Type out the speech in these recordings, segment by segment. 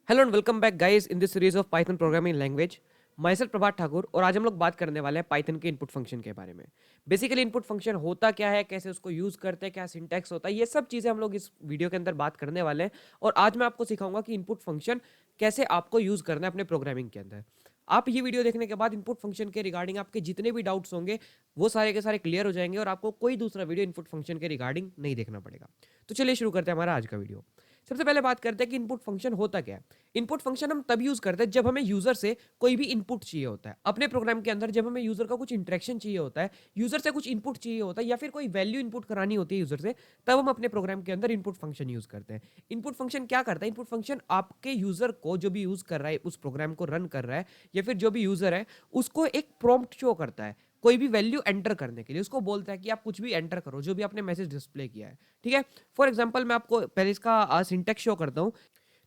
Hello and welcome back guys in this series of Python programming language. Myself Prabhat Thakur और आज हम लोग बात करने वाले हैं पाइथन के इनपुट फंक्शन के बारे में। बेसिकली इनपुट फंक्शन होता क्या है, कैसे उसको यूज करते हैं, क्या सिंटैक्स होता है, ये सब चीजें हम लोग इस वीडियो के अंदर बात करने वाले हैं। और आज मैं आपको सिखाऊंगा कि इनपुट फंक्शन कैसे आपको यूज करना है अपने प्रोग्रामिंग के अंदर। आप ये वीडियो देखने के बाद इनपुट फंक्शन के रिगार्डिंग आपके जितने भी डाउट्स होंगे वो सारे के सारे क्लियर हो जाएंगे और आपको कोई दूसरा वीडियो इनपुट फंक्शन के रिगार्डिंग नहीं देखना पड़ेगा। तो चलिए शुरू करते हैं हमारा आज का वीडियो। सबसे पहले बात करते हैं कि इनपुट फंक्शन होता क्या है। इनपुट फंक्शन हम तब यूज करते हैं जब हमें यूजर से कोई भी इनपुट चाहिए होता है अपने प्रोग्राम के अंदर। जब हमें यूजर का कुछ इंटरेक्शन चाहिए होता है, यूजर से कुछ इनपुट चाहिए होता है या फिर कोई वैल्यू इनपुट करानी होती है यूजर से, तब हम अपने प्रोग्राम के अंदर इनपुट फंक्शन यूज करते हैं। इनपुट फंक्शन क्या करता है? इनपुट फंक्शन आपके यूजर को, जो भी यूज कर रहा है, उस प्रोग्राम को रन कर रहा है या फिर जो भी यूजर है, उसको एक प्रॉम्प्ट शो करता है कोई भी वैल्यू एंटर करने के लिए। उसको बोलता है कि आप कुछ भी एंटर करो जो भी आपने मैसेज डिस्प्ले किया है। ठीक है, फॉर एग्जाम्पल मैं आपको पहले इसका सिंटेक्स शो करता हूँ।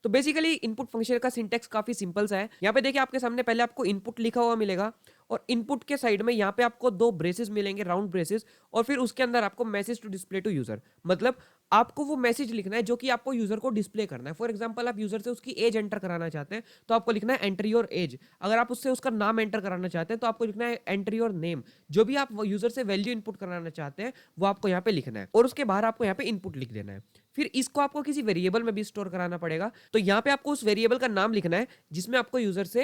तो बेसिकली इनपुट फंक्शन का सिंटेक्स काफी सिंपल सा है। यहाँ पे देखिए आपके सामने पहले आपको इनपुट लिखा हुआ मिलेगा और इनपुट के साइड में यहाँ पे आपको दो ब्रेसेस मिलेंगे, राउंड ब्रेसेस, और फिर उसके अंदर आपको message to display to user. मतलब आपको वो मैसेज लिखना है जो कि आपको यूजर को डिस्प्ले करना है। फॉर एग्जांपल आप यूजर से उसकी एज एंटर कराना चाहते हैं तो आपको लिखना है एंटर योर एज। अगर आप उससे उसका नाम एंटर कराना चाहते हैं तो आपको लिखना है एंटर योर नेम। जो भी आप यूजर से वैल्यू इनपुट कराना चाहते हैं वो आपको यहाँ पे लिखना है और उसके बाहर आपको यहाँ पे इनपुट लिख देना है। फिर इसको आपको किसी वेरिएबल में भी स्टोर कराना पड़ेगा। तो यहाँ पे आपको उस वेरिएबल का नाम लिखना है जिसमें आपको यूजर से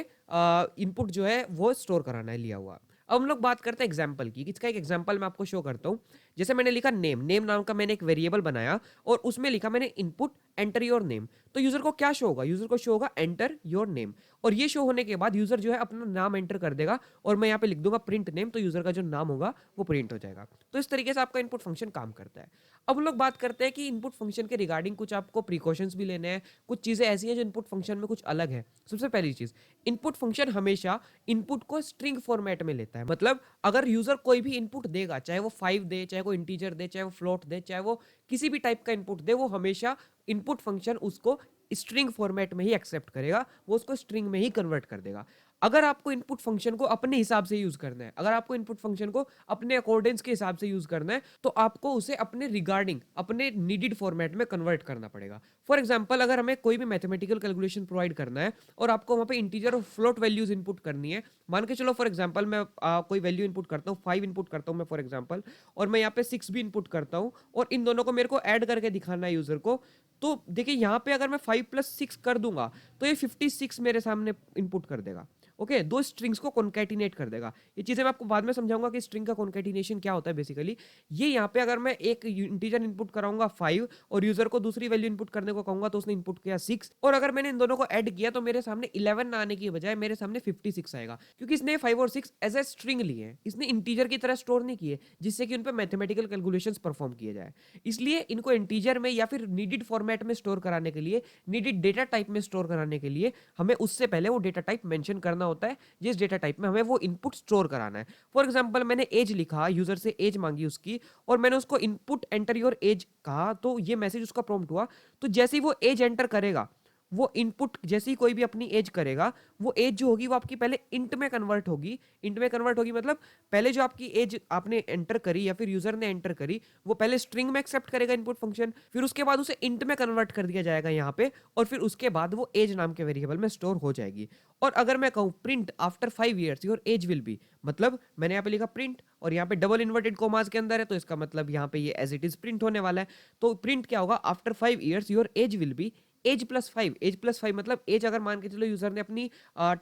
इनपुट जो है वो स्टोर कराना है लिया हुआ। अब हम लोग बात करते हैं एग्जाम्पल की। इसका एक एग्जाम्पल मैं आपको शो करता हूँ। जैसे मैंने लिखा नेम, नेम नाम का मैंने एक वेरिएबल बनाया और उसमें लिखा मैंने इनपुट एंटर योर नेम। तो यूजर को क्या शो होगा? यूजर को शो होगा एंटर योर नेम। और ये शो होने के बाद यूजर जो है अपना नाम एंटर कर देगा और मैं यहाँ पे लिख दूंगा प्रिंट नेम, तो यूजर का जो नाम होगा वो प्रिंट हो जाएगा। तो इस तरीके से आपका इनपुट फंक्शन काम करता है। अब हम लोग बात करते हैं कि इनपुट फंक्शन के रिगार्डिंग कुछ आपको प्रिकॉशंस भी लेने हैं। कुछ चीजें ऐसी हैं जो इनपुट फंक्शन में कुछ अलग है। सबसे पहली चीज, इनपुट फंक्शन हमेशा इनपुट को स्ट्रिंग फॉर्मेट में लेता है। मतलब अगर यूजर कोई भी इनपुट देगा, चाहे वो 5 दे, चाहे वो इंटीजर दे, चाहे वो फ्लोट दे, चाहे वो किसी भी टाइप का इनपुट दे, वो हमेशा इनपुट फंक्शन उसको स्ट्रिंग फॉर्मेट में ही एक्सेप्ट करेगा, वो उसको स्ट्रिंग में ही कन्वर्ट कर देगा। अगर आपको इनपुट फंक्शन को अपने हिसाब से यूज करना है, अगर आपको इनपुट फंक्शन को अपने अकॉर्डेंस के हिसाब से यूज करना है, तो आपको उसे अपने रिगार्डिंग, अपने नीडेड फॉर्मेट में कन्वर्ट करना पड़ेगा। फॉर एग्जांपल अगर हमें कोई भी मैथमेटिकल कैलकुलेशन प्रोवाइड करना है और आपको वहां पे इंटीजर और फ्लोट वैल्यूज इनपुट करनी है, मान के चलो फॉर एग्जांपल मैं कोई वैल्यू इनपुट करता हूँ, 5 इनपुट करता हूँ मैं फॉर एग्जांपल, और मैं यहाँ पे 6 भी इनपुट करता हूँ और इन दोनों को मेरे को ऐड करके दिखाना है यूजर को। तो देखिए यहाँ पे अगर मैं 5 + 6 कर दूंगा तो ये 56 मेरे सामने इनपुट कर देगा। ओके, दो स्ट्रिंग्स को कॉन्कैटिनेट कर देगा। ये चीजें मैं आपको बाद में समझाऊंगा कि स्ट्रिंग का कॉन्कैटिनेशन क्या होता है बेसिकली। ये यहाँ पे अगर मैं एक इंटीजर इनपुट कराऊंगा 5 और यूजर को दूसरी वैल्यू इनपुट करने को कहूंगा तो उसने इनपुट किया 6, और अगर मैंने इन दोनों को ऐड किया तो मेरे सामने 11 ना आने की बजाय मेरे सामने 56 आएगा, क्योंकि इसने 5 और 6 एज ए स्ट्रिंग लिए हैं, इसने इंटीजर की तरह स्टोर नहीं किए जिससे कि उन पर मैथमेटिकल कैलकुलेशंस परफॉर्म किए जाए। इसलिए इनको इंटीजर में या फिर नीडेड फॉर्मेट में स्टोर कराने के लिए, नीडेड डेटा टाइप में स्टोर कराने के लिए हमें उससे पहले वो डेटा टाइप मेंशन करना होता है जिस डेटा टाइप में हमें वो इनपुट स्टोर कराना है। फॉर एग्जांपल मैंने एज लिखा, यूजर से एज मांगी उसकी, और मैंने उसको इनपुट एंटर योर एज कहा, तो ये मैसेज उसका प्रॉम्प्ट हुआ। तो जैसे ही वो एज एंटर करेगा, वो इनपुट जैसे ही कोई भी अपनी एज करेगा, वो एज जो होगी वो आपकी पहले इंट में कन्वर्ट होगी। इंट में कन्वर्ट होगी मतलब पहले जो आपकी एज आपने एंटर करी या फिर यूजर ने एंटर करी, वो पहले स्ट्रिंग में एक्सेप्ट करेगा इनपुट फंक्शन, फिर उसके बाद उसे इंट में कन्वर्ट कर दिया जाएगा यहाँ पे, और फिर उसके बाद वो एज नाम के वेरिएबल में स्टोर हो जाएगी। और अगर मैं कहूँ print after 5 years your age will B, मतलब मैंने यहाँ पे लिखा प्रिंट और यहाँ पे डबल इन्वर्टेड कोमास के अंदर है, तो इसका मतलब यहाँ पे ये एज इट इज प्रिंट होने वाला है। तो प्रिंट क्या होगा? After 5 years your age will be age plus 5। Age plus 5 मतलब एज अगर मान के चलो यूजर ने अपनी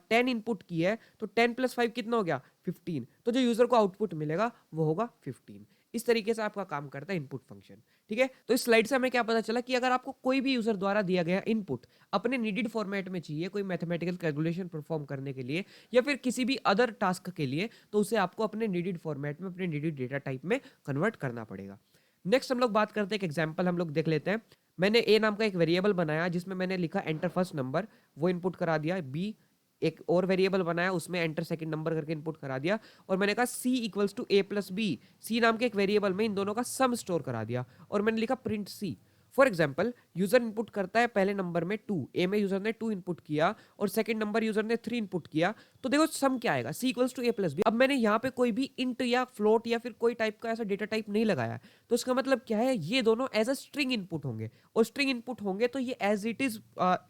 10 इनपुट की है तो 10 + 5 कितना हो गया? 15। तो जो यूजर को आउटपुट मिलेगा वो होगा 15। इस तरीके से आपका काम करता है इनपुट फंक्शन। ठीक है, तो इस स्लाइड से हमें क्या पता चला कि अगर आपको कोई भी यूजर द्वारा दिया गया इनपुट अपने नीडेड फॉर्मेट में चाहिए कोई मैथमेटिकल कैलकुलेशन परफॉर्म करने के लिए या फिर किसी भी अदर टास्क के लिए, तो उसे आपको अपने नीडेड फॉर्मेट में, अपने नीडेड डेटा टाइप में कन्वर्ट करना पड़ेगा। नेक्स्ट हम लोग बात करते हैं, एक एग्जाम्पल हम लोग देख लेते हैं। मैंने ए नाम का एक वेरिएबल बनाया जिसमें मैंने लिखा एंटर फर्स्ट नंबर, वो इनपुट करा दिया। बी एक और वेरिएबल बनाया, उसमें एंटर सेकंड नंबर करके इनपुट करा दिया, और मैंने कहा C equals to A plus B, C नाम के एक वेरिएबल में इन दोनों का सम स्टोर करा दिया और मैंने लिखा print C. For example user input करता है पहले नंबर में 2, ए में यूजर ने 2 इनपुट किया और सेकंड नंबर यूजर ने 3 इनपुट किया, तो देखो सम क्या आएगा, C equals to A plus B. अब मैंने यहाँ पे कोई भी इंट या फ्लोट या फिर कोई टाइप का ऐसा डेटा टाइप नहीं लगाया, तो इसका मतलब क्या है, ये दोनों एज अ स्ट्रिंग इनपुट होंगे, और स्ट्रिंग इनपुट होंगे तो ये as it is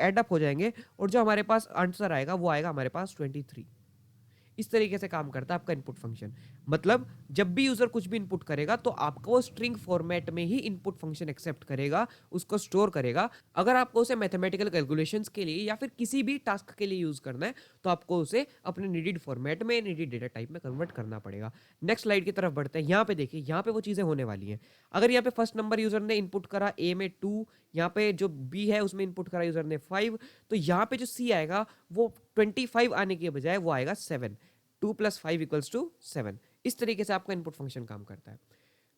add up हो जाएंगे, और जो हमारे पास आंसर आएगा वो आएगा हमारे पास 23। इस तरीके से काम करता है आपका इनपुट फंक्शन। मतलब जब भी यूजर कुछ भी इनपुट करेगा तो आपको वो स्ट्रिंग फॉर्मेट में ही इनपुट फंक्शन एक्सेप्ट करेगा, उसको स्टोर करेगा। अगर आपको उसे मैथमेटिकल कैलकुलेशंस के लिए या फिर किसी भी टास्क के लिए यूज करना है तो आपको उसे अपने नीडेड फॉर्मेट में, नीडेड डेटा टाइप में कन्वर्ट करना पड़ेगा। नेक्स्ट स्लाइड की तरफ बढ़ते हैं। यहाँ पे देखिए, यहाँ पे वो चीजें होने वाली हैं। अगर यहाँ पे फर्स्ट नंबर यूजर ने इनपुट करा ए में 2, यहाँ पे जो बी है उसमें इनपुट करा यूजर ने 5, तो यहाँ पे जो सी आएगा वो 25 आने के बजाय वो आएगा 7। 2 + 5 = 7। इस तरीके से आपका इनपुट फंक्शन काम करता है।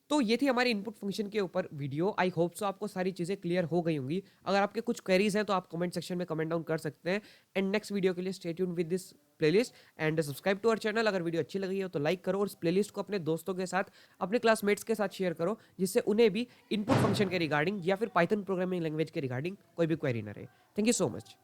तो ये थी हमारी इनपुट फंक्शन के ऊपर वीडियो। आई होप सो आपको सारी चीज़ें क्लियर हो गई होंगी। अगर आपके कुछ क्वेरीज हैं तो आप कमेंट सेक्शन में कमेंट डाउन कर सकते हैं। एंड नेक्स्ट वीडियो के लिए stay tune with this playlist and subscribe to our channel. अगर वीडियो अच्छी लगी हो तो लाइक करो और इस प्लेलिस्ट को अपने दोस्तों के साथ, अपने क्लासमेट्स के साथ शेयर करो, जिससे उन्हें भी इनपुट फंक्शन के रिगार्डिंग या फिर पाइथन प्रोग्रामिंग लैंग्वेज के रिगार्डिंग कोई भी क्वेरी ना रहे। Thank you so much.